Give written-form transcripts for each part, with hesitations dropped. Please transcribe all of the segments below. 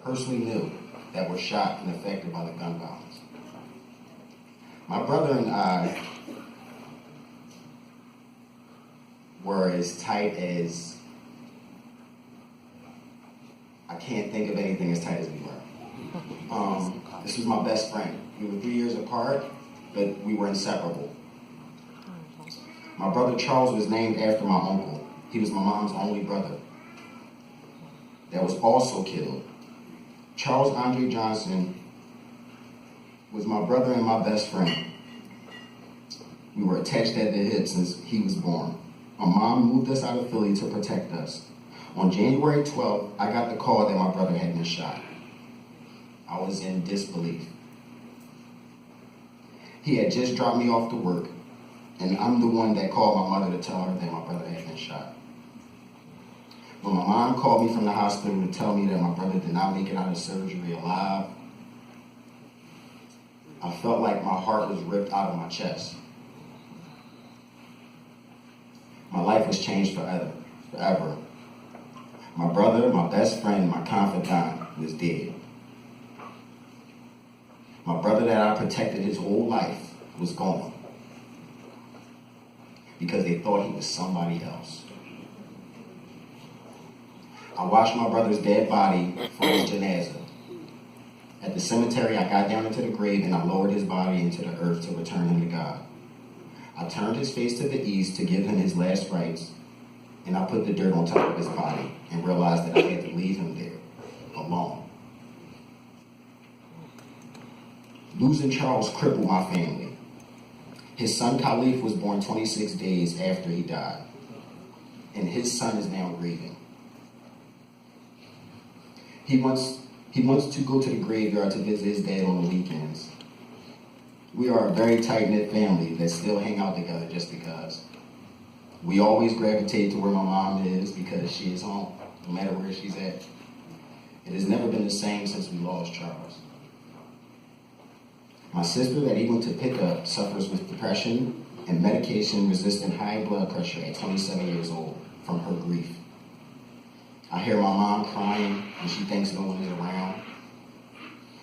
personally knew that were shot and affected by the gun violence. My brother and I were as tight as, I can't think of anything as tight as we were. This was my best friend. We were 3 years apart, but we were inseparable. My brother Charles was named after my uncle. He was my mom's only brother that was also killed. Charles Andre Johnson was my brother and my best friend. We were attached at the hip since he was born. My mom moved us out of Philly to protect us. On January 12th, I got the call that my brother had been shot. I was in disbelief. He had just dropped me off to work, and I'm the one that called my mother to tell her that my brother had been shot. When my mom called me from the hospital to tell me that my brother did not make it out of surgery alive, I felt like my heart was ripped out of my chest. My life was changed forever. My brother, my best friend, my confidant was dead. My brother that I protected his whole life was gone because they thought he was somebody else. I watched my brother's dead body from his janazah. At the cemetery, I got down into the grave and I lowered his body into the earth to return him to God. I turned his face to the east to give him his last rites, and I put the dirt on top of his body and realized that I had to leave him there, alone. Losing Charles crippled my family. His son Khalif was born 26 days after he died, and his son is now grieving. He wants to go to the graveyard to visit his dad on the weekends. We are a very tight-knit family that still hang out together just because. We always gravitate to where my mom is because she is home, no matter where she's at. It has never been the same since we lost Charles. My sister that he went to pick up suffers with depression and medication-resistant high blood pressure at 27 years old from her grief. I hear my mom crying and she thinks no one is around.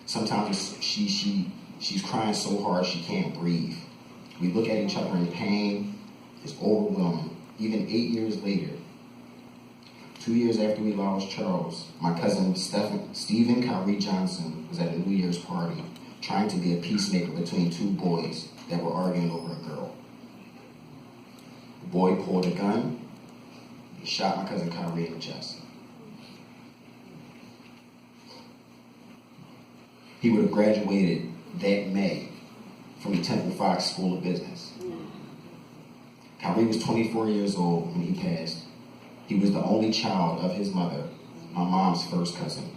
Sometimes she's crying so hard she can't breathe. We look at each other in pain. It's overwhelming. Even 8 years later, 2 years after we lost Charles, my cousin Stephen Kyrie Johnson was at a New Year's party trying to be a peacemaker between two boys that were arguing over a girl. The boy pulled a gun and shot my cousin Kyrie in the chest. He would have graduated that May from the Temple Fox School of Business. Kyrie was 24 years old when he passed. He was the only child of his mother, my mom's first cousin.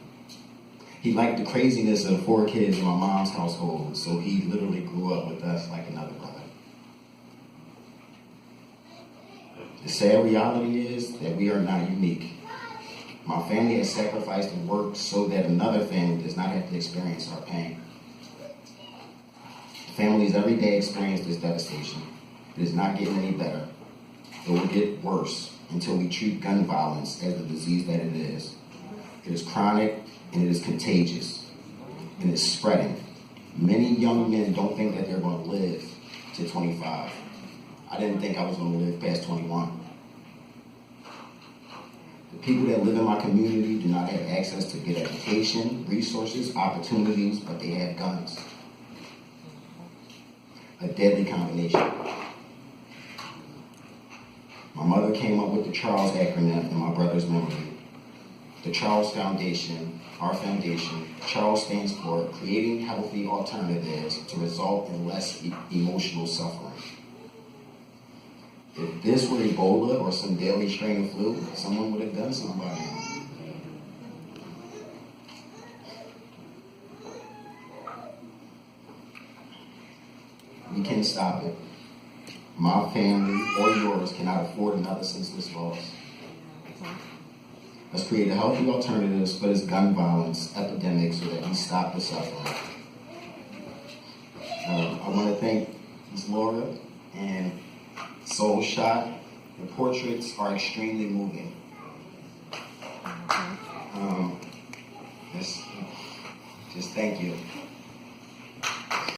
He liked the craziness of 4 kids in my mom's household, so he literally grew up with us like another brother. The sad reality is that we are not unique. My family has sacrificed and worked so that another family does not have to experience our pain. Families every day experience this devastation. It is not getting any better. It will get worse until we treat gun violence as the disease that it is. It is chronic and it is contagious and it's spreading. Many young men don't think that they're going to live to 25. I didn't think I was going to live past 21. The people that live in my community do not have access to good education, resources, opportunities, but they have guns. A deadly combination. My mother came up with the Charles acronym in my brother's memory. The Charles Foundation, our foundation, Charles stands for Creating Healthy Alternatives to Result in Less Emotional Suffering. If this were Ebola or some deadly strain of flu, someone would have done something about it. We can stop it. My family or yours cannot afford another senseless loss. Let's create a healthy alternatives for this gun violence epidemic so that we stop the suffering. I want to thank Ms. Laura and Soul Shot. The portraits are extremely moving. Just thank you.